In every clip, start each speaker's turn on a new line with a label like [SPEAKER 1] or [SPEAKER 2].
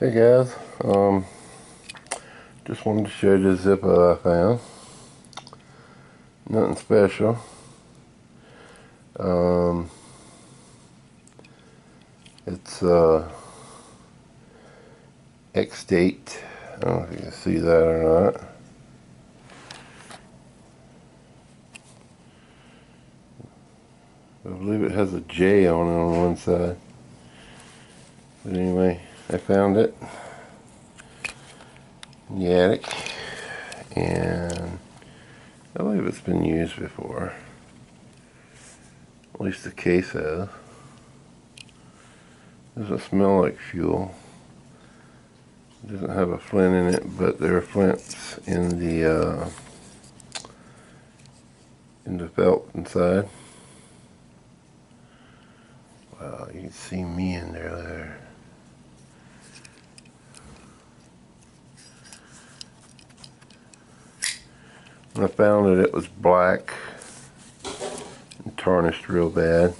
[SPEAKER 1] Hey guys, just wanted to show you the Zippo I found. Nothing special. It's X-date. I don't know if you can see that or not. I believe it has a J on it on one side. But anyway, I found it in the attic, and I believe it's been used before. At least the case has. Doesn't smell like fuel. It doesn't have a flint in it, but there are flints in the felt inside. Wow, you can see me in there. When I found it, it was black and tarnished real bad.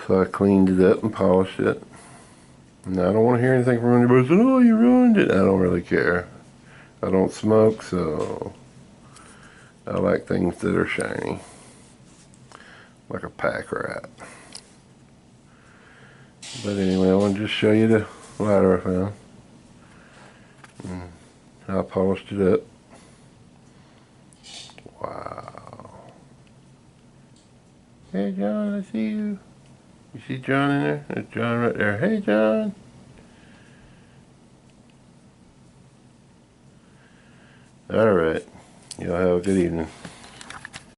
[SPEAKER 1] So I cleaned it up and polished it. Now I don't want to hear anything from anybody saying, "Oh, you ruined it." I don't really care. I don't smoke, so I like things that are shiny. Like a pack rat. But anyway, I want to just show you the lighter I found. And I polished it up. Wow. Hey John, I see you. You see John in there? There's John right there. Hey John. Alright. Y'all have a good evening.